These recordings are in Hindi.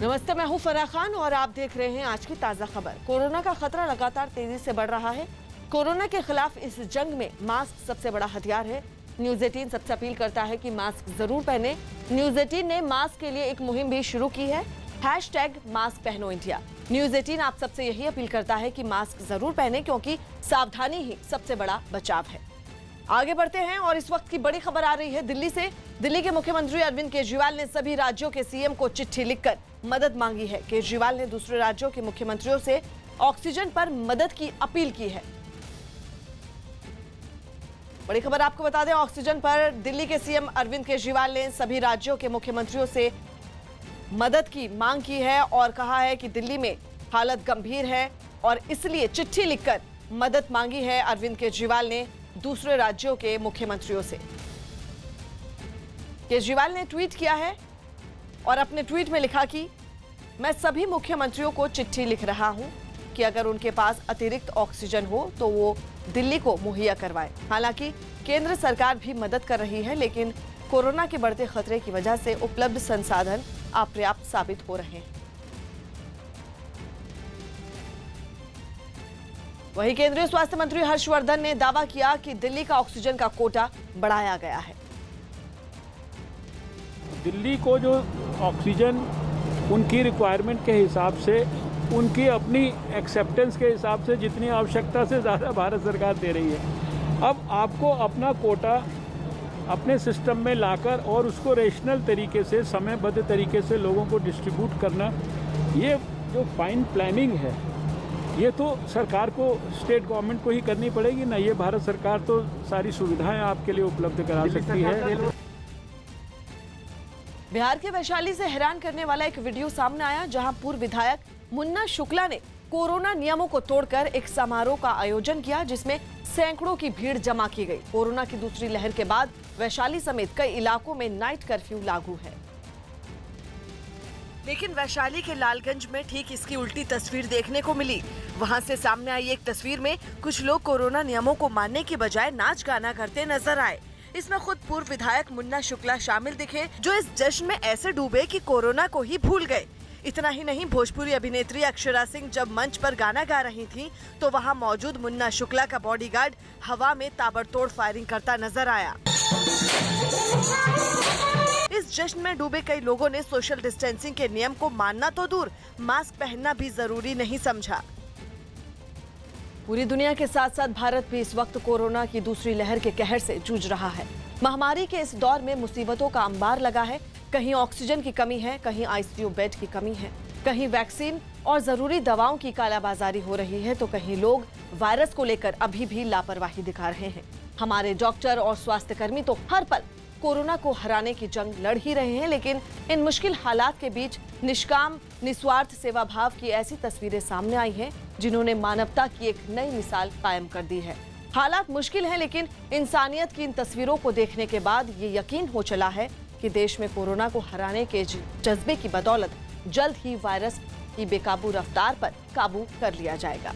नमस्ते, मैं हूं फराह खान और आप देख रहे हैं आज की ताजा खबर। कोरोना का खतरा लगातार तेजी से बढ़ रहा है। कोरोना के खिलाफ इस जंग में मास्क सबसे बड़ा हथियार है। न्यूज 18 सबसे अपील करता है कि मास्क जरूर पहने। न्यूज 18 ने मास्क के लिए एक मुहिम भी शुरू की है, #मास्क पहनो इंडिया। न्यूज 18 आप सबसे यही अपील करता है कि मास्क जरूर पहने, क्योंकि सावधानी ही सबसे बड़ा बचाव है। आगे बढ़ते हैं और इस वक्त की बड़ी खबर आ रही है दिल्ली से। दिल्ली के मुख्यमंत्री अरविंद केजरीवाल ने सभी राज्यों के सीएम को चिट्ठी लिखकर मदद मांगी है। केजरीवाल ने दूसरे राज्यों के मुख्यमंत्रियों से ऑक्सीजन पर मदद की अपील की है। बड़ी खबर आपको बता दें, ऑक्सीजन पर दिल्ली के सीएम अरविंद केजरीवाल ने सभी राज्यों के मुख्यमंत्रियों से मदद की मांग की है और कहा है कि दिल्ली में हालत गंभीर है और इसलिए चिट्ठी लिखकर मदद मांगी है अरविंद केजरीवाल ने दूसरे राज्यों के मुख्यमंत्रियों से। केजरीवाल ने ट्वीट किया है और अपने ट्वीट में लिखा कि मैं सभी मुख्यमंत्रियों को चिट्ठी लिख रहा हूं कि अगर उनके पास अतिरिक्त ऑक्सीजन हो तो वो दिल्ली को मुहैया करवाएं। हालांकि केंद्र सरकार भी मदद कर रही है, लेकिन कोरोना के बढ़ते खतरे की वजह से उपलब्ध संसाधन अपर्याप्त साबित हो रहे हैं। वहीं केंद्रीय स्वास्थ्य मंत्री हर्षवर्धन ने दावा किया कि दिल्ली का ऑक्सीजन का कोटा बढ़ाया गया है। दिल्ली को जो ऑक्सीजन उनकी रिक्वायरमेंट के हिसाब से, उनकी अपनी एक्सेप्टेंस के हिसाब से जितनी आवश्यकता से ज़्यादा भारत सरकार दे रही है। अब आपको अपना कोटा अपने सिस्टम में लाकर और उसको रेशनल तरीके से, समयबद्ध तरीके से लोगों को डिस्ट्रीब्यूट करना, ये जो फाइन प्लानिंग है, ये तो सरकार को, स्टेट गवर्नमेंट को ही करनी पड़ेगी ना। ये भारत सरकार तो सारी सुविधाएं आपके लिए उपलब्ध करा सकती है। बिहार के वैशाली से हैरान करने वाला एक वीडियो सामने आया, जहां पूर्व विधायक मुन्ना शुक्ला ने कोरोना नियमों को तोड़कर एक समारोह का आयोजन किया, जिसमें सैकड़ों की भीड़ जमा की गई। कोरोना की दूसरी लहर के बाद वैशाली समेत कई इलाकों में नाइट कर्फ्यू लागू है, लेकिन वैशाली के लालगंज में ठीक इसकी उल्टी तस्वीर देखने को मिली। वहां से सामने आई एक तस्वीर में कुछ लोग कोरोना नियमों को मानने की बजाय नाच गाना करते नजर आए। इसमें खुद पूर्व विधायक मुन्ना शुक्ला शामिल दिखे, जो इस जश्न में ऐसे डूबे कि कोरोना को ही भूल गए। इतना ही नहीं, भोजपुरी अभिनेत्री अक्षरा सिंह जब मंच पर गाना गा रही थी तो वहां मौजूद मुन्ना शुक्ला का बॉडीगार्ड हवा में ताबड़तोड़ फायरिंग करता नजर आया। इस जश्न में डूबे कई लोगों ने सोशल डिस्टेंसिंग के नियम को मानना तो दूर, मास्क पहनना भी जरूरी नहीं समझा। पूरी दुनिया के साथ साथ भारत भी इस वक्त कोरोना की दूसरी लहर के कहर से जूझ रहा है। महामारी के इस दौर में मुसीबतों का अंबार लगा है। कहीं ऑक्सीजन की कमी है, कहीं आईसीयू बेड की कमी है, कहीं वैक्सीन और जरूरी दवाओं की कालाबाजारी हो रही है, तो कहीं लोग वायरस को लेकर अभी भी लापरवाही दिखा रहे हैं। हमारे डॉक्टर और स्वास्थ्य कर्मी तो हर पल कोरोना को हराने की जंग लड़ ही रहे हैं, लेकिन इन मुश्किल हालात के बीच निष्काम निस्वार्थ सेवा भाव की ऐसी तस्वीरें सामने आई हैं, जिन्होंने मानवता की एक नई मिसाल कायम कर दी है। हालात मुश्किल हैं, लेकिन इंसानियत की इन तस्वीरों को देखने के बाद ये यकीन हो चला है कि देश में कोरोना को हराने के जज्बे की बदौलत जल्द ही वायरस की बेकाबू रफ्तार पर काबू कर लिया जाएगा।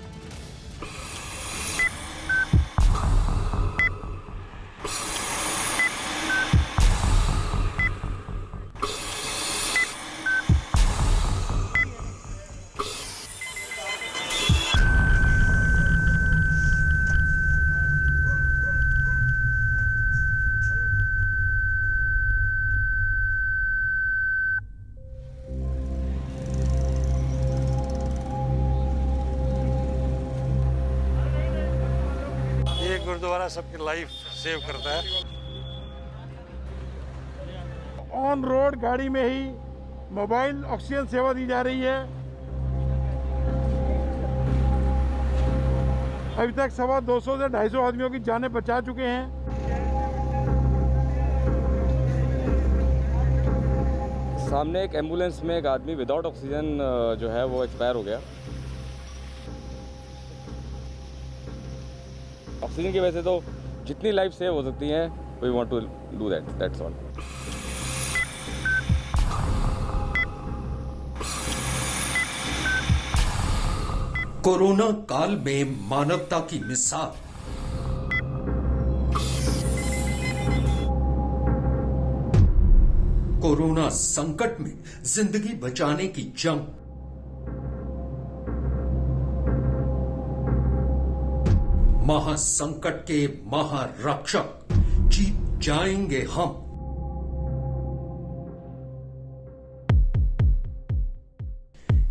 गुरुद्वारा सबकी लाइफ सेव करता है। ऑन रोड गाड़ी में ही मोबाइल ऑक्सीजन सेवा दी जा रही है। अभी तक 250 से 250 आदमियों की जानें बचा चुके हैं। सामने एक एम्बुलेंस में एक आदमी विदाउट ऑक्सीजन जो है वो एक्सपायर हो गया। ऑक्सीजन की वजह से तो जितनी लाइफ सेव हो सकती है, we want to do that, that's all. Corona काल में मानवता की मिसाल। कोरोना संकट में जिंदगी बचाने की जंग। महासंकट के महारक्षक जीत जाएंगे हम।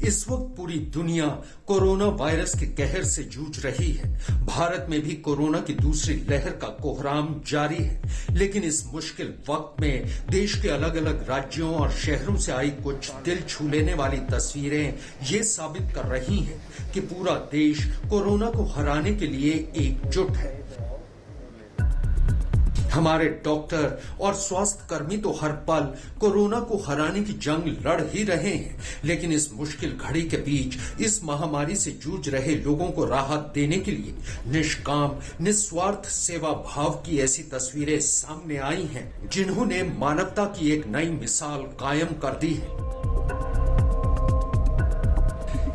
इस वक्त पूरी दुनिया कोरोना वायरस के कहर से जूझ रही है। भारत में भी कोरोना की दूसरी लहर का कोहराम जारी है, लेकिन इस मुश्किल वक्त में देश के अलग अलग राज्यों और शहरों से आई कुछ दिल छू लेने वाली तस्वीरें ये साबित कर रही हैं कि पूरा देश कोरोना को हराने के लिए एकजुट है। हमारे डॉक्टर और स्वास्थ्य कर्मी तो हर पल कोरोना को हराने की जंग लड़ ही रहे हैं, लेकिन इस मुश्किल घड़ी के बीच इस महामारी से जूझ रहे लोगों को राहत देने के लिए निष्काम निस्वार्थ सेवा भाव की ऐसी तस्वीरें सामने आई हैं, जिन्होंने मानवता की एक नई मिसाल कायम कर दी है।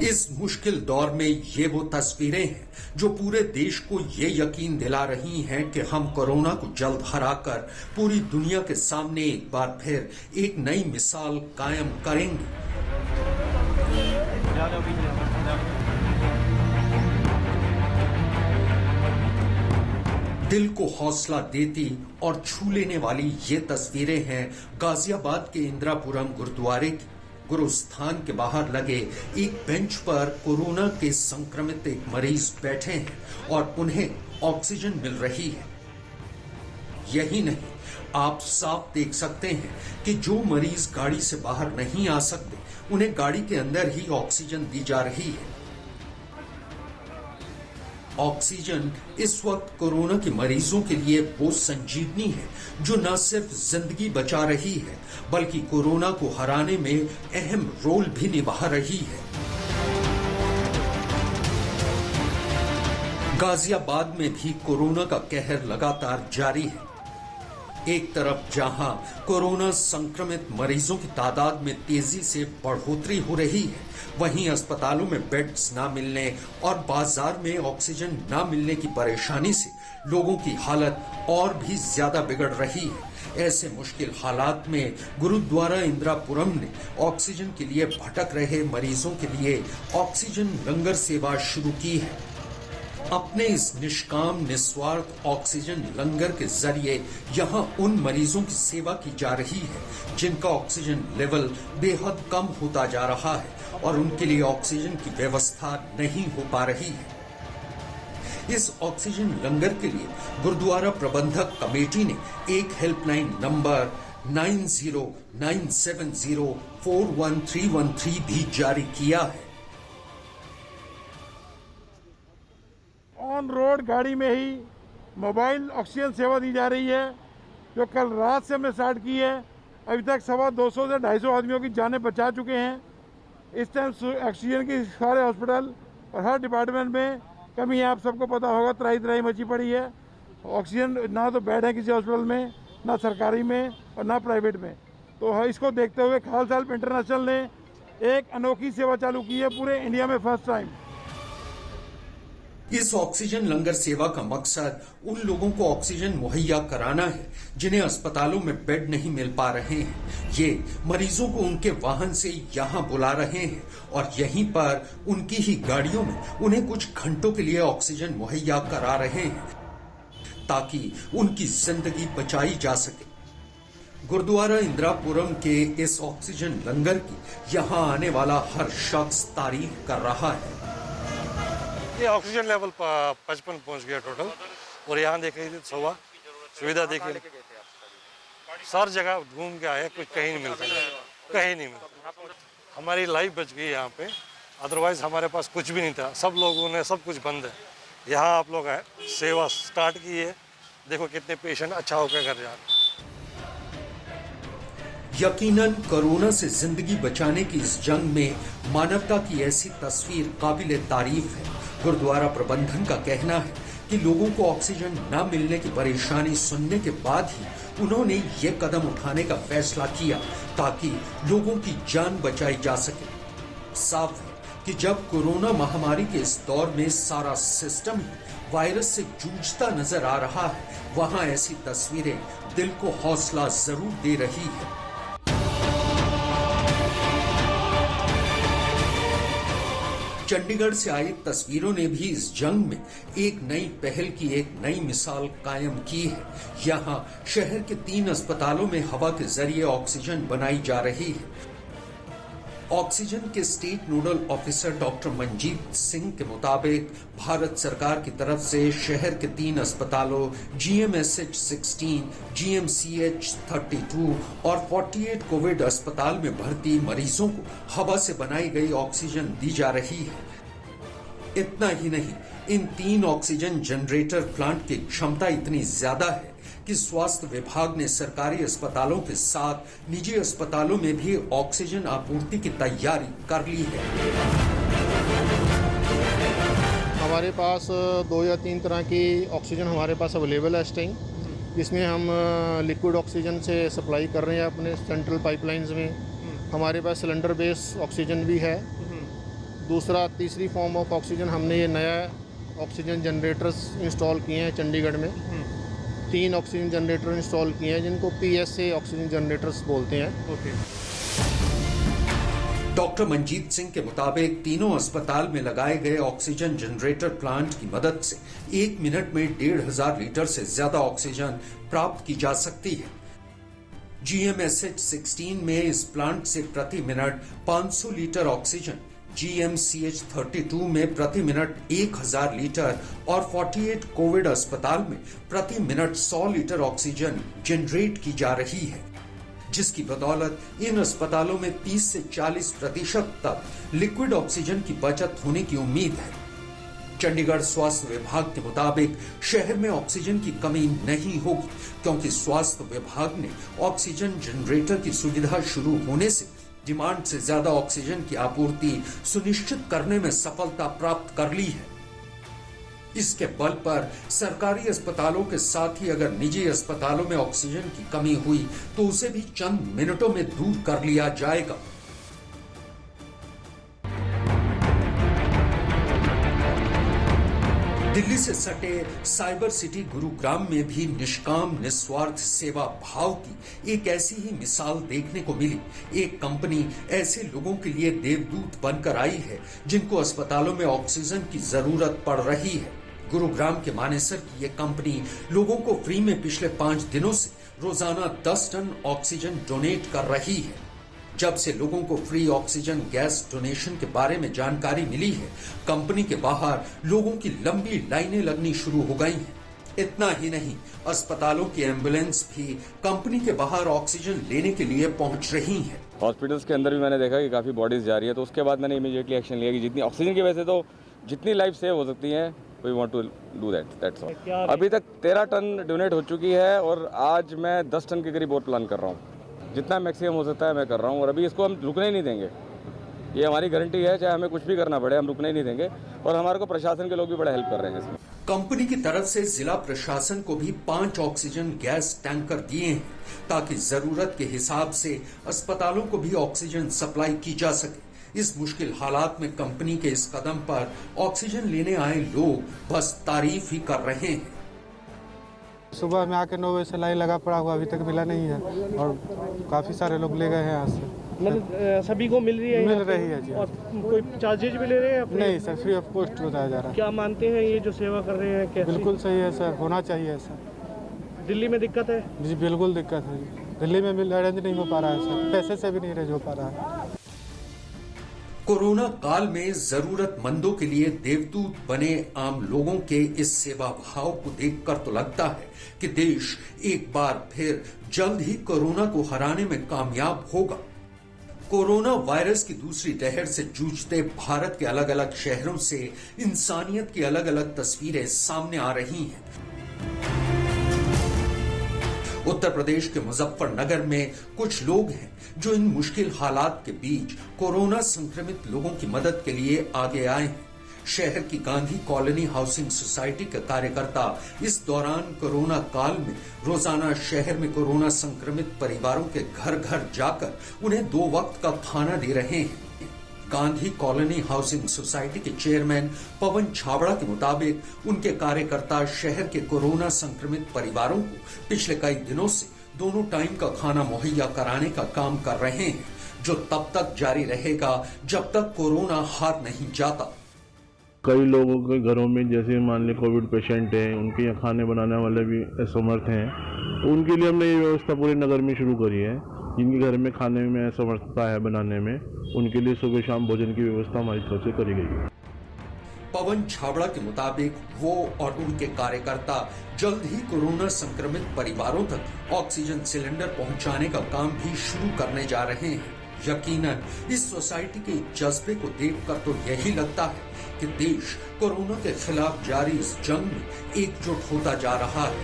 इस मुश्किल दौर में ये वो तस्वीरें हैं जो पूरे देश को ये यकीन दिला रही हैं कि हम कोरोना को जल्द हराकर पूरी दुनिया के सामने एक बार फिर एक नई मिसाल कायम करेंगे। दिल को हौसला देती और छू लेने वाली ये तस्वीरें हैं गाजियाबाद के इंदिरापुरम गुरुद्वारे की। गुरुस्थान के बाहर लगे एक बेंच पर कोरोना के संक्रमित एक मरीज बैठे हैं और उन्हें ऑक्सीजन मिल रही है। यही नहीं, आप साफ देख सकते हैं कि जो मरीज गाड़ी से बाहर नहीं आ सकते, उन्हें गाड़ी के अंदर ही ऑक्सीजन दी जा रही है। ऑक्सीजन इस वक्त कोरोना के मरीजों के लिए वो संजीवनी है जो न सिर्फ जिंदगी बचा रही है, बल्कि कोरोना को हराने में अहम रोल भी निभा रही है। गाजियाबाद में भी कोरोना का कहर लगातार जारी है। एक तरफ जहां कोरोना संक्रमित मरीजों की तादाद में तेजी से बढ़ोतरी हो रही है, वहीं अस्पतालों में बेड्स न मिलने और बाजार में ऑक्सीजन न मिलने की परेशानी से लोगों की हालत और भी ज्यादा बिगड़ रही है। ऐसे मुश्किल हालात में गुरुद्वारा इंदिरापुरम ने ऑक्सीजन के लिए भटक रहे मरीजों के लिए ऑक्सीजन लंगर सेवा शुरू की है। अपने इस निष्काम निस्वार्थ ऑक्सीजन लंगर के जरिए यहां उन मरीजों की सेवा की जा रही है जिनका ऑक्सीजन लेवल बेहद कम होता जा रहा है और उनके लिए ऑक्सीजन की व्यवस्था नहीं हो पा रही है। इस ऑक्सीजन लंगर के लिए गुरुद्वारा प्रबंधक कमेटी ने एक हेल्पलाइन नंबर 9097041313 भी जारी किया है। ऑन रोड गाड़ी में ही मोबाइल ऑक्सीजन सेवा दी जा रही है, जो कल रात से हमने स्टार्ट की है। अभी तक 250 से 250 आदमियों की जानें बचा चुके हैं। इस टाइम ऑक्सीजन की सारे हॉस्पिटल और हर डिपार्टमेंट में कमी है। आप सबको पता होगा, त्राही त्राही मची पड़ी है। ऑक्सीजन ना तो बेड है किसी हॉस्पिटल में, ना सरकारी में और ना प्राइवेट में। तो इसको देखते हुए खालसा हेल्प इंटरनेशनल ने एक अनोखी सेवा चालू की है, पूरे इंडिया में फर्स्ट टाइम। इस ऑक्सीजन लंगर सेवा का मकसद उन लोगों को ऑक्सीजन मुहैया कराना है जिन्हें अस्पतालों में बेड नहीं मिल पा रहे हैं। ये मरीजों को उनके वाहन से यहां बुला रहे हैं और यहीं पर उनकी ही गाड़ियों में उन्हें कुछ घंटों के लिए ऑक्सीजन मुहैया करा रहे हैं ताकि उनकी जिंदगी बचाई जा सके। गुरुद्वारा इंदिरापुरम के इस ऑक्सीजन लंगर की यहां आने वाला हर शख्स तारीफ कर रहा है। ये ऑक्सीजन लेवल 55 पहुंच गया टोटल। और यहाँ देख लीजिए सुविधा देखिए, सार जगह घूम के आए, कुछ कहीं नहीं मिलता, कहीं नहीं मिलता। हमारी लाइफ बच गई यहाँ पे, अदरवाइज हमारे पास कुछ भी नहीं था। सब लोगों ने सब कुछ बंद है। यहाँ आप लोग आए, सेवा स्टार्ट की है, देखो कितने पेशेंट अच्छा होकर घर जा रहे। यकीनन कोरोना से जिंदगी बचाने की इस जंग में मानवता की ऐसी तस्वीर काबिले तारीफ है। गुरुद्वारा प्रबंधन का कहना है कि लोगों को ऑक्सीजन न मिलने की परेशानी सुनने के बाद ही उन्होंने ये कदम उठाने का फैसला किया ताकि लोगों की जान बचाई जा सके। साफ है कि जब कोरोना महामारी के इस दौर में सारा सिस्टम ही वायरस से जूझता नजर आ रहा है, वहां ऐसी तस्वीरें दिल को हौसला जरूर दे रही है। चंडीगढ़ से आई तस्वीरों ने भी इस जंग में एक नई पहल की एक नई मिसाल कायम की है। यहाँ शहर के 3 अस्पतालों में हवा के जरिए ऑक्सीजन बनाई जा रही है। ऑक्सीजन के state nodal officer doctor Manjeet Singh के मुताबिक भारत सरकार की तरफ से शहर के 3 अस्पतालों GMSH 16, GMCH 32 और 48 कोविड अस्पताल में भर्ती मरीजों को हवा से बनाई गई ऑक्सीजन दी जा रही है। इतना ही नहीं, इन 3 ऑक्सीजन जनरेटर प्लांट की क्षमता इतनी ज्यादा है कि स्वास्थ्य विभाग ने सरकारी अस्पतालों के साथ निजी अस्पतालों में भी ऑक्सीजन आपूर्ति की तैयारी कर ली है। हमारे पास 2 या 3 तरह की ऑक्सीजन हमारे पास अवेलेबल है इस टाइम, जिसमें हम लिक्विड ऑक्सीजन से सप्लाई कर रहे हैं अपने सेंट्रल पाइपलाइंस में। हमारे पास सिलेंडर बेस ऑक्सीजन भी है। दूसरा, तीसरी फॉर्म ऑफ ऑक्सीजन हमने ये नया ऑक्सीजन जनरेटर्स इंस्टॉल किए हैं चंडीगढ़ में। 3 ऑक्सीजन जनरेटर इंस्टॉल किए हैं जिनको PSA ऑक्सीजन जनरेटर्स बोलते हैं। डॉक्टर मंजीत सिंह के मुताबिक तीनों अस्पताल में लगाए गए ऑक्सीजन जनरेटर प्लांट की मदद से 1 मिनट में 1,500 लीटर से ज्यादा ऑक्सीजन प्राप्त की जा सकती है। GMSH 16 में इस प्लांट से प्रति मिनट 500 लीटर ऑक्सीजन, GMCH 32 में प्रति मिनट 1,000 लीटर और 48 कोविड अस्पताल में प्रति मिनट 100 लीटर ऑक्सीजन जनरेट की जा रही है, जिसकी बदौलत इन अस्पतालों में 30 से 40% तक लिक्विड ऑक्सीजन की बचत होने की उम्मीद है। चंडीगढ़ स्वास्थ्य विभाग के मुताबिक शहर में ऑक्सीजन की कमी नहीं होगी, क्योंकि स्वास्थ्य विभाग ने ऑक्सीजन जनरेटर की सुविधा शुरू होने से डिमांड से ज्यादा ऑक्सीजन की आपूर्ति सुनिश्चित करने में सफलता प्राप्त कर ली है। इसके बल पर सरकारी अस्पतालों के साथ ही अगर निजी अस्पतालों में ऑक्सीजन की कमी हुई तो उसे भी चंद मिनटों में दूर कर लिया जाएगा। दिल्ली से सटे साइबर सिटी गुरुग्राम में भी निष्काम निस्वार्थ सेवा भाव की एक ऐसी ही मिसाल देखने को मिली। एक कंपनी ऐसे लोगों के लिए देवदूत बनकर आई है जिनको अस्पतालों में ऑक्सीजन की जरूरत पड़ रही है। गुरुग्राम के मानेसर की ये कंपनी लोगों को फ्री में पिछले 5 दिनों से रोजाना 10 टन ऑक्सीजन डोनेट कर रही है। जब से लोगों को फ्री ऑक्सीजन गैस डोनेशन के बारे में जानकारी मिली है, कंपनी के बाहर लोगों की लंबी लाइनें लगनी शुरू हो गई हैं। इतना ही नहीं, अस्पतालों की एम्बुलेंस भी कंपनी के बाहर ऑक्सीजन लेने के लिए पहुंच रही हैं। हॉस्पिटल्स के अंदर भी मैंने देखा कि काफ़ी बॉडीज जा रही है, तो उसके बाद मैंने इमीडिएटली एक्शन लिया कि जितनी ऑक्सीजन की वजह से तो जितनी लाइफ सेव हो सकती है, we want to do that's all. अभी तक 13 टन डोनेट हो चुकी है और आज मैं 10 टन के करीब और प्लान कर रहा हूँ। जितना मैक्सिमम हो सकता है मैं कर रहा हूँ और अभी इसको हम रुकने ही नहीं देंगे। ये हमारी गारंटी है, चाहे हमें कुछ भी करना पड़े हम रुकने ही नहीं देंगे। और हमारे को प्रशासन के लोग भी बड़ा हेल्प कर रहे हैं इसमें। कंपनी की तरफ से जिला प्रशासन को भी 5 ऑक्सीजन गैस टैंकर दिए हैं ताकि जरूरत के हिसाब से अस्पतालों को भी ऑक्सीजन सप्लाई की जा सके। इस मुश्किल हालात में कंपनी के इस कदम पर ऑक्सीजन लेने आए लोग बस तारीफ ही कर रहे हैं। सुबह में आके 9 बजे से लाइन लगा पड़ा हुआ, अभी तक मिला नहीं है और काफ़ी सारे लोग ले गए हैं यहाँ से। मतलब सभी को मिल रही है? मिल रही है जी। और कोई चार्जेज भी ले रहे हैं? नहीं सर, फ्री ऑफ कॉस्ट बताया जा रहा है। क्या मानते हैं ये जो सेवा कर रहे हैं कैसी? बिल्कुल सही है सर, होना चाहिए सर। दिल्ली में दिक्कत है? जी बिल्कुल दिक्कत है जी। दिल्ली में अरेंज नहीं हो पा रहा है सर, पैसे से भी नहीं अरेंज हो पा रहा है। कोरोना काल में जरूरतमंदों के लिए देवदूत बने आम लोगों के इस सेवा भाव को देखकर तो लगता है कि देश एक बार फिर जल्द ही कोरोना को हराने में कामयाब होगा। कोरोना वायरस की दूसरी लहर से जूझते भारत के अलग अलग शहरों से इंसानियत की अलग अलग तस्वीरें सामने आ रही हैं। उत्तर प्रदेश के मुजफ्फरनगर में कुछ लोग हैं जो इन मुश्किल हालात के बीच कोरोना संक्रमित लोगों की मदद के लिए आगे आए हैं। शहर की गांधी कॉलोनी हाउसिंग सोसाइटी के कार्यकर्ता इस दौरान कोरोना काल में रोजाना शहर में कोरोना संक्रमित परिवारों के घर घर जाकर उन्हें 2 वक्त का खाना दे रहे हैं। गांधी कॉलोनी हाउसिंग सोसाइटी के चेयरमैन पवन छाबड़ा के मुताबिक उनके कार्यकर्ता शहर के कोरोना संक्रमित परिवारों को पिछले कई दिनों से दोनों टाइम का खाना मुहैया कराने का काम कर रहे हैं, जो तब तक जारी रहेगा जब तक कोरोना हार नहीं जाता। कई लोगों के घरों में जैसे मान लें कोविड पेशेंट हैं, उनके यहाँ खाने बनाने वाले भी असमर्थ हैं, तो उनके लिए हमने ये व्यवस्था पूरे नगर में शुरू करी है। जिनके घर में खाने में असमर्थता है बनाने में, उनके लिए सुबह शाम भोजन की व्यवस्था हमारी तरफ से करी गई है। पवन छाबड़ा के मुताबिक वो और उनके कार्यकर्ता जल्द ही कोरोना संक्रमित परिवारों तक ऑक्सीजन सिलेंडर पहुंचाने का काम भी शुरू करने जा रहे हैं। यकीनन इस सोसाइटी के जज्बे को देखकर तो यही लगता है कि देश कोरोना के खिलाफ जारी इस जंग में एकजुट होता जा रहा है।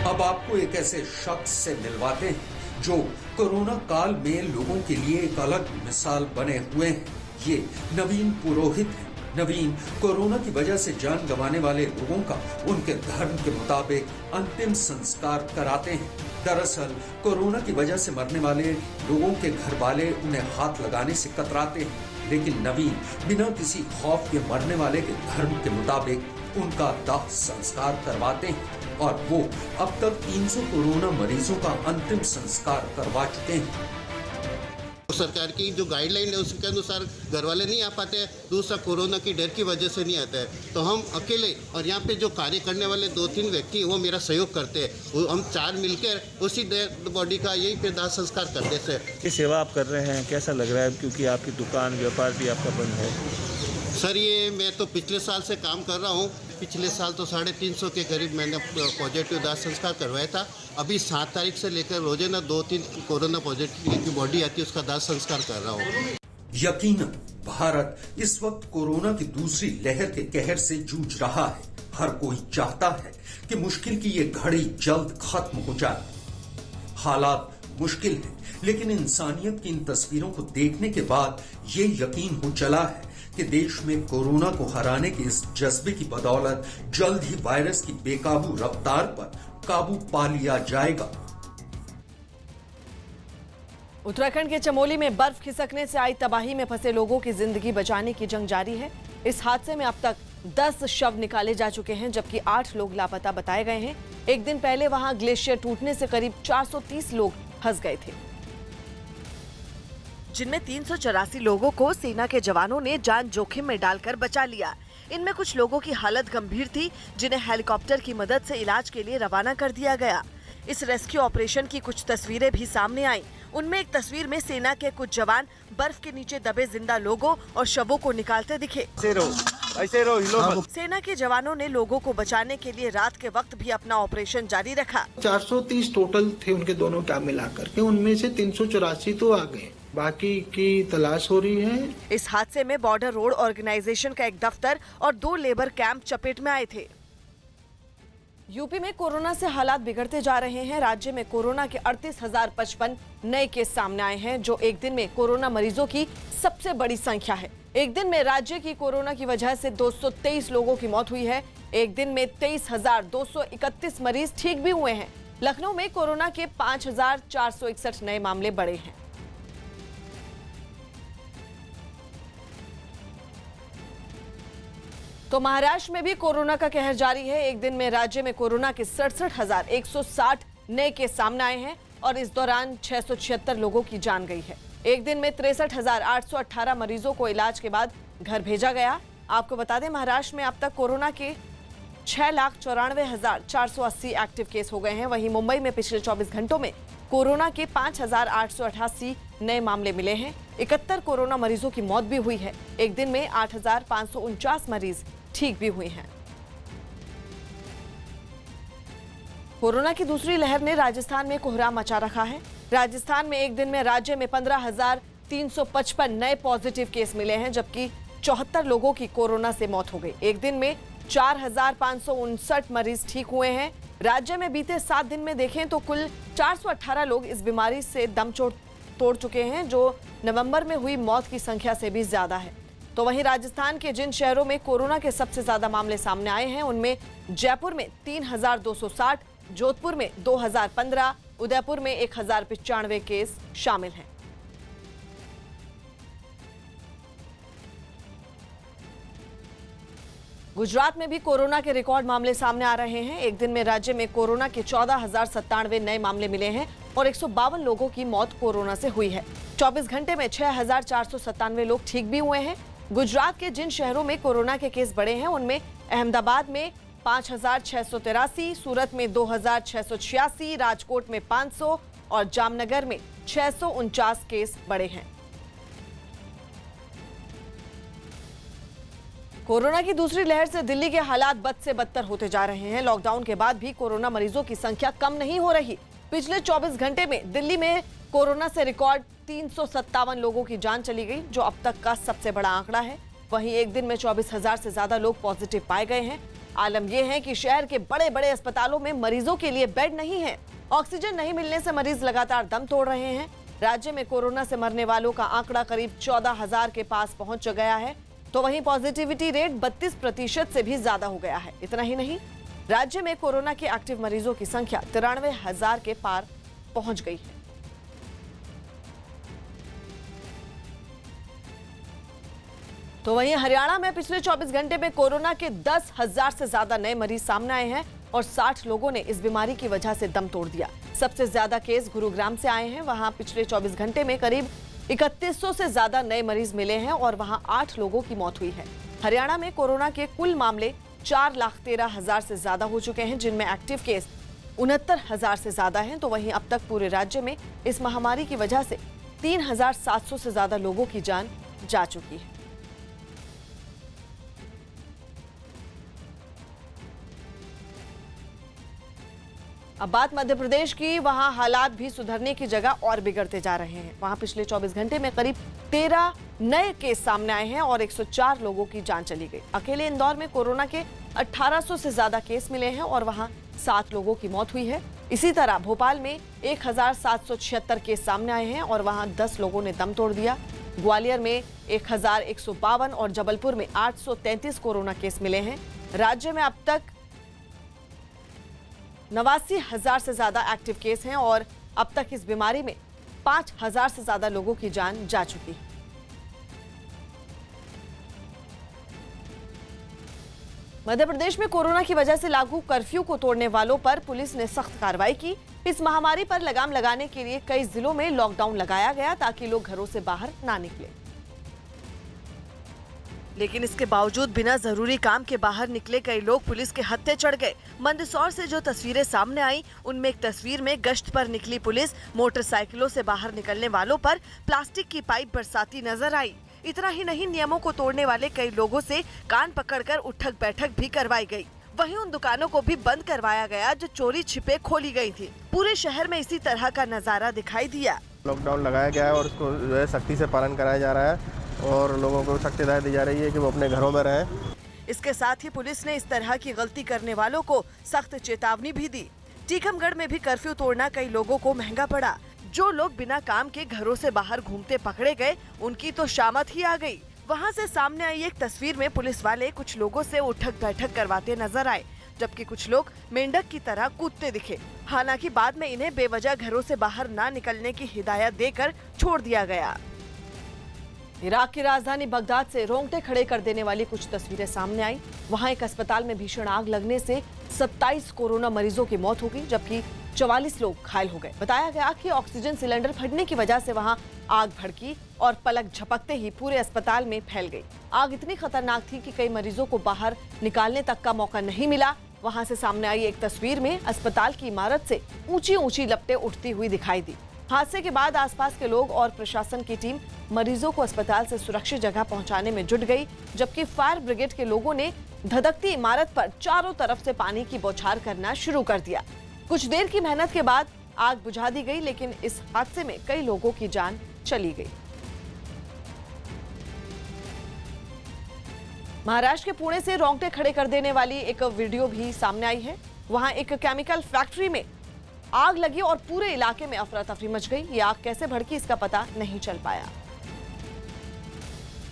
अब आपको एक ऐसे शख्स से मिलवाते हैं जो कोरोना काल में लोगों के लिए एक अलग मिसाल बने हुए हैं। ये नवीन पुरोहित हैं। नवीन कोरोना की वजह से जान गंवाने वाले लोगों का उनके धर्म के मुताबिक अंतिम संस्कार कराते हैं। दरअसल कोरोना की वजह से मरने वाले लोगों के घर वाले उन्हें हाथ लगाने से कतराते हैं, लेकिन नवीन बिना किसी खौफ के मरने वाले के धर्म के मुताबिक उनका दाह संस्कार करवाते हैं और वो अब तक 300 कोरोना मरीजों का अंतिम संस्कार करवा चुके हैं। सरकार की जो गाइडलाइन है उसके अनुसार घर वाले नहीं आ पाते हैं, दूसरा कोरोना की डर की वजह से नहीं आता है, तो हम अकेले और यहाँ पे जो कार्य करने वाले 2-3 व्यक्ति वो मेरा सहयोग करते हैं, वो हम 4 मिलकर उसी डेड बॉडी का यही पे दाह संस्कार करते थे। ये सेवा आप कर रहे हैं, कैसा लग रहा है, क्योंकि आपकी दुकान व्यापार भी आपका बंद है? सर ये मैं तो पिछले साल से काम कर रहा हूँ। पिछले साल तो 350 के करीब मैंने पॉजिटिव दाह संस्कार करवाया था। अभी 7 तारीख से लेकर रोजाना 2-3 कोरोना पॉजिटिव की बॉडी आती है, उसका दाह संस्कार कर रहा हूँ। यकीनन भारत इस वक्त कोरोना की दूसरी लहर के कहर से जूझ रहा है। हर कोई चाहता है कि मुश्किल की ये घड़ी जल्द खत्म हो जाए। हालात मुश्किल है, लेकिन इंसानियत की इन तस्वीरों को देखने के बाद ये यकीन हो चला है कि देश में कोरोना को हराने के इस जज्बे की बदौलत जल्द ही वायरस की बेकाबू रफ्तार पर काबू पा लिया जाएगा। उत्तराखंड के चमोली में बर्फ खिसकने से आई तबाही में फंसे लोगों की जिंदगी बचाने की जंग जारी है। इस हादसे में अब तक 10 शव निकाले जा चुके हैं, जबकि 8 लोग लापता बताए गए हैं। एक दिन पहले वहां ग्लेशियर टूटने से करीब 430 लोग फंस गए थे, जिनमें 384 लोगों को सेना के जवानों ने जान जोखिम में डालकर बचा लिया। इनमें कुछ लोगों की हालत गंभीर थी, जिन्हें हेलीकॉप्टर की मदद से इलाज के लिए रवाना कर दिया गया। इस रेस्क्यू ऑपरेशन की कुछ तस्वीरें भी सामने आईं। उनमें एक तस्वीर में सेना के कुछ जवान बर्फ के नीचे दबे जिंदा लोगों और शवों को निकालते दिखे। ऐसे रहो। सेना के जवानों ने लोगों को बचाने के लिए रात के वक्त भी अपना ऑपरेशन जारी रखा। 430 टोटल थे उनके दोनों कैंप मिलाकर के, उनमें से 384 तो आ गए, बाकी की तलाश हो रही है। इस हादसे में बॉर्डर रोड ऑर्गेनाइजेशन का एक दफ्तर और 2 लेबर कैंप चपेट में आए थे। यूपी में कोरोना से हालात बिगड़ते जा रहे हैं। राज्य में कोरोना के 38,055 नए केस सामने आए हैं, जो एक दिन में कोरोना मरीजों की सबसे बड़ी संख्या है। एक दिन में राज्य की कोरोना की वजह से 223 लोगों की मौत हुई है। एक दिन में 23,231 मरीज ठीक भी हुए हैं। लखनऊ में कोरोना के 5,461 नए मामले बढ़े हैं। तो महाराष्ट्र में भी कोरोना का कहर जारी है। एक दिन में राज्य में कोरोना के 67,160 नए केस सामने आए हैं और इस दौरान 676 लोगों की जान गई है। एक दिन में 63,818 मरीजों को इलाज के बाद घर भेजा गया। आपको बता दें, महाराष्ट्र में अब तक कोरोना के 6,94,480 एक्टिव केस हो गए हैं। वहीं मुंबई में पिछले 24 घंटों में कोरोना के 5,888 नए मामले मिले हैं। 71 कोरोना मरीजों की मौत भी हुई है। एक दिन में 8,549 मरीज ठीक भी हुए हैं। कोरोना की दूसरी लहर ने राजस्थान में कोहराम मचा रखा है। राजस्थान में एक दिन में राज्य में 15,355 नए पॉजिटिव केस मिले हैं, जबकि 74 लोगों की कोरोना से मौत हो गई। एक दिन में 4,559 मरीज ठीक हुए हैं। राज्य में बीते 7 दिन में देखें तो कुल 418 लोग इस बीमारी से दम तोड़ चुके हैं, जो नवंबर में हुई मौत की संख्या से भी ज्यादा है। तो वहीं राजस्थान के जिन शहरों में कोरोना के सबसे ज्यादा मामले सामने आए हैं, उनमें जयपुर में 3,260, जोधपुर में 2,015, उदयपुर में 1,095 केस शामिल हैं। गुजरात में भी कोरोना के रिकॉर्ड मामले सामने आ रहे हैं। एक दिन में राज्य में कोरोना के 14,097 नए मामले मिले हैं और 152 लोगों की मौत कोरोना से हुई है। 24 घंटे में 6,497 लोग ठीक भी हुए हैं। गुजरात के जिन शहरों में कोरोना के केस बढ़े हैं उनमें अहमदाबाद में 5,683, सूरत में 2,686, राजकोट में 500 और जामनगर में 649 केस बढ़े हैं। कोरोना की दूसरी लहर से दिल्ली के हालात बद से बदतर होते जा रहे हैं। लॉकडाउन के बाद भी कोरोना मरीजों की संख्या कम नहीं हो रही। पिछले 24 घंटे में दिल्ली में कोरोना से रिकॉर्ड 357 लोगों की जान चली गई, जो अब तक का सबसे बड़ा आंकड़ा है। वहीं एक दिन में 24,000 से ज्यादा लोग पॉजिटिव पाए गए हैं। आलम यह है कि शहर के बड़े बड़े अस्पतालों में मरीजों के लिए बेड नहीं है। ऑक्सीजन नहीं मिलने से मरीज लगातार दम तोड़ रहे हैं। राज्य में कोरोना से मरने वालों का आंकड़ा करीब 14,000 के पास पहुंच गया है, तो वहीं पॉजिटिविटी रेट 32% से भी ज्यादा हो गया है। इतना ही नहीं, राज्य में कोरोना के एक्टिव मरीजों की संख्या 93,000 के पार पहुंच गई है। तो वहीं हरियाणा में पिछले 24 घंटे में कोरोना के 10,000 से ज्यादा नए मरीज सामने आए हैं और 60 लोगों ने इस बीमारी की वजह से दम तोड़ दिया। सबसे ज्यादा केस गुरुग्राम से आए हैं। वहां पिछले 24 घंटे में करीब 3100 से ज्यादा नए मरीज मिले हैं और वहां 8 लोगों की मौत हुई है। हरियाणा में कोरोना के कुल मामले 4,13,000 से ज्यादा हो चुके हैं, जिनमें एक्टिव केस 69,000 से ज्यादा हैं। तो वहीं अब तक पूरे राज्य में इस महामारी की वजह से 3,700 से ज्यादा लोगों की जान जा चुकी है। अब बात मध्य प्रदेश की, वहां हालात भी सुधरने की जगह और बिगड़ते जा रहे हैं। वहां पिछले 24 घंटे में करीब 13 नए केस सामने आए हैं और 104 लोगों की जान चली गई। अकेले इंदौर में कोरोना के 1800 से ज्यादा केस मिले हैं और वहां 7 लोगों की मौत हुई है। इसी तरह भोपाल में 1,776 केस सामने आए हैं और वहां 10 लोगों ने दम तोड़ दिया। ग्वालियर में 1,152 और जबलपुर में 833 कोरोना केस मिले हैं। राज्य में अब तक 89,000 से ज्यादा एक्टिव केस हैं और अब तक इस बीमारी में 5,000 से ज्यादा लोगों की जान जा चुकी है। मध्य प्रदेश में कोरोना की वजह से लागू कर्फ्यू को तोड़ने वालों पर पुलिस ने सख्त कार्रवाई की। इस महामारी पर लगाम लगाने के लिए कई जिलों में लॉकडाउन लगाया गया ताकि लोग घरों से बाहर ना निकले। लेकिन इसके बावजूद बिना जरूरी काम के बाहर निकले कई लोग पुलिस के हत्थे चढ़ गए। मंदसौर से जो तस्वीरें सामने आई, उनमें एक तस्वीर में गश्त पर निकली पुलिस मोटरसाइकिलों से बाहर निकलने वालों पर प्लास्टिक की पाइप बरसाती नजर आई। इतना ही नहीं, नियमों को तोड़ने वाले कई लोगों से कान पकड़कर उठक बैठक भी करवाई गई। वहीं उन दुकानों को भी बंद करवाया गया जो चोरी छिपे खोली गई थी। पूरे शहर में इसी तरह का नजारा दिखाई दिया। लॉकडाउन लगाया गया है और उसको जो है सख्ती से पालन कराया जा रहा है और लोगों को सख्त हिदायत दी जा रही है कि वो अपने घरों में रहें। इसके साथ ही पुलिस ने इस तरह की गलती करने वालों को सख्त चेतावनी भी दी। टीकमगढ़ में भी कर्फ्यू तोड़ना कई लोगों को महंगा पड़ा। जो लोग बिना काम के घरों से बाहर घूमते पकड़े गए, उनकी तो शामत ही आ गई। वहां से सामने आई एक तस्वीर में पुलिस वाले कुछ लोगों से उठक बैठक करवाते नजर आए, जबकि कुछ लोग मेंढक की तरह कूदते दिखे। हालांकि बाद में इन्हें बेवजह घरों से बाहर ना निकलने की हिदायत देकर छोड़ दिया गया। इराक की राजधानी बगदाद से रोंगटे खड़े कर देने वाली कुछ तस्वीरें सामने आई। वहां एक अस्पताल में भीषण आग लगने से 27 कोरोना मरीजों की मौत हो गई, जबकि 44 लोग घायल हो गए। बताया गया कि ऑक्सीजन सिलेंडर फटने की वजह से वहां आग भड़की और पलक झपकते ही पूरे अस्पताल में फैल गई। आग इतनी खतरनाक थी कि कई मरीजों को बाहर निकालने तक का मौका नहीं मिला। वहां से सामने आई एक तस्वीर में अस्पताल की इमारत से ऊंची ऊंची लपटें उठती हुई दिखाई दी। हादसे के बाद आसपास के लोग और प्रशासन की टीम मरीजों को अस्पताल से सुरक्षित जगह पहुंचाने में जुट गई, जबकि फायर ब्रिगेड के लोगों ने धधकती इमारत पर चारों तरफ से पानी की बौछार करना शुरू कर दिया। कुछ देर की मेहनत के बाद आग बुझा दी गई, लेकिन इस हादसे में कई लोगों की जान चली गई। महाराष्ट्र के पुणे से रोंगटे खड़े कर देने वाली एक वीडियो भी सामने आई है। वहां एक केमिकल फैक्ट्री में आग लगी और पूरे इलाके में अफरा तफरी मच गई। ये आग कैसे भड़की इसका पता नहीं चल पाया,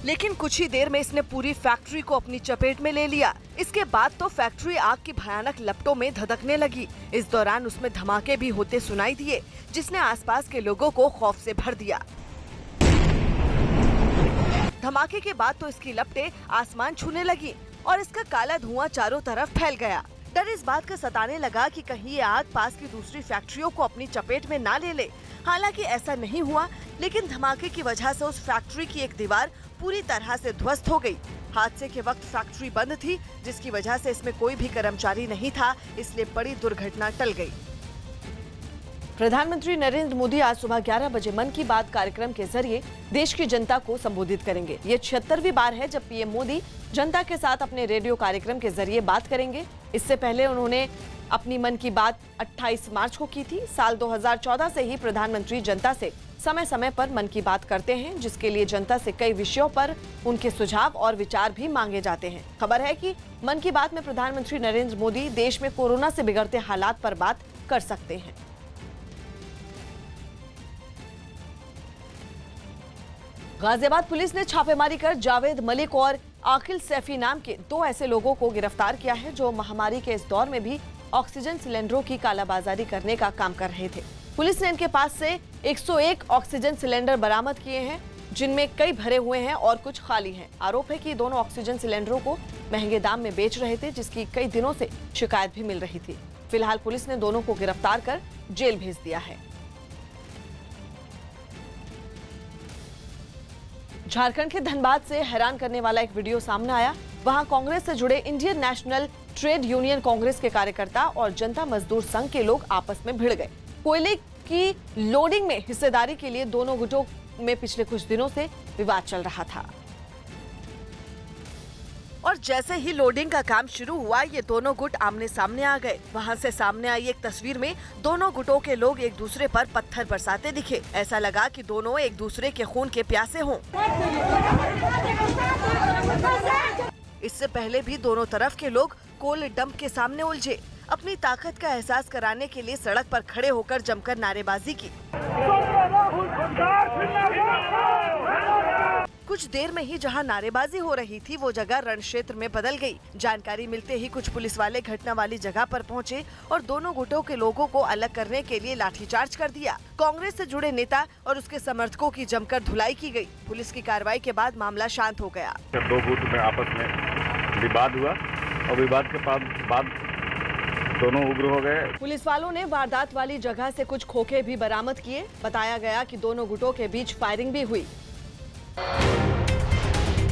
लेकिन कुछ ही देर में इसने पूरी फैक्ट्री को अपनी चपेट में ले लिया। इसके बाद तो फैक्ट्री आग की भयानक लपटों में धधकने लगी। इस दौरान उसमें धमाके भी होते सुनाई दिए, जिसने आसपास के लोगों को खौफ से भर दिया। धमाके के बाद तो इसकी लपटें आसमान छूने लगी और इसका काला धुआं चारों तरफ फैल गया। डर इस बात का सताने लगा कि कहीं ये आग पास की दूसरी फैक्ट्रियों को अपनी चपेट में ना ले ले। हालांकि ऐसा नहीं हुआ, लेकिन धमाके की वजह से उस फैक्ट्री की एक दीवार पूरी तरह से ध्वस्त हो गई। हादसे के वक्त फैक्ट्री बंद थी, जिसकी वजह से इसमें कोई भी कर्मचारी नहीं था, इसलिए बड़ी दुर्घटना टल गई। प्रधानमंत्री नरेंद्र मोदी आज सुबह 11 बजे मन की बात कार्यक्रम के जरिए देश की जनता को संबोधित करेंगे। ये 76वीं बार है जब पीएम मोदी जनता के साथ अपने रेडियो कार्यक्रम के जरिए बात करेंगे। इससे पहले उन्होंने अपनी मन की बात 28 मार्च को की थी। साल 2014 से ही प्रधानमंत्री जनता से समय समय पर मन की बात करते हैं, जिसके लिए जनता से कई विषयों पर उनके सुझाव और विचार भी मांगे जाते हैं। खबर है कि मन की बात में प्रधानमंत्री नरेंद्र मोदी देश में कोरोना से बिगड़ते हालात पर बात कर सकते हैं। गाजियाबाद पुलिस ने छापेमारी कर जावेद मलिक और आकिल सैफी नाम के 2 ऐसे लोगों को गिरफ्तार किया है जो महामारी के इस दौर में भी ऑक्सीजन सिलेंडरों की कालाबाजारी करने का काम कर रहे थे। पुलिस ने इनके पास से 101 ऑक्सीजन सिलेंडर बरामद किए हैं, जिनमें कई भरे हुए हैं और कुछ खाली हैं। आरोप है कि दोनों ऑक्सीजन सिलेंडरों को महंगे दाम में बेच रहे थे, जिसकी कई दिनों से शिकायत भी मिल रही थी। फिलहाल पुलिस ने दोनों को गिरफ्तार कर जेल भेज दिया है। झारखंड के धनबाद से हैरान करने वाला एक वीडियो सामने आया। वहां कांग्रेस से जुड़े Indian national trade union Congress के कार्यकर्ता और जनता मजदूर संघ के लोग आपस में भिड़ गए। कोयले की लोडिंग में हिस्सेदारी के लिए दोनों गुटों में पिछले कुछ दिनों से विवाद चल रहा था और जैसे ही लोडिंग का काम शुरू हुआ, ये दोनों गुट आमने सामने आ गए। वहां से सामने आई एक तस्वीर में दोनों गुटों के लोग एक दूसरे पर पत्थर बरसाते दिखे। ऐसा लगा कि दोनों एक दूसरे के खून के प्यासे हों। इससे पहले भी दोनों तरफ के लोग कोल डंप के सामने उलझे। अपनी ताकत का एहसास कराने के लिए सड़क पर खड़े होकर जमकर नारेबाजी की। कुछ देर में ही जहां नारेबाजी हो रही थी, वो जगह रण क्षेत्र में बदल गई। जानकारी मिलते ही कुछ पुलिस वाले घटना वाली जगह पर पहुंचे और दोनों गुटों के लोगों को अलग करने के लिए लाठीचार्ज कर दिया। कांग्रेस से जुड़े नेता और उसके समर्थकों की जमकर धुलाई की गई। पुलिस की कार्रवाई के बाद मामला शांत हो गया। 2 गुट में आपस में विवाद हुआ और विवाद के बाद दोनों उग्र हो गए। पुलिस वालों ने वारदात वाली जगह से कुछ खोखे भी बरामद किए। बताया गया कि दोनों गुटों के बीच फायरिंग भी हुई।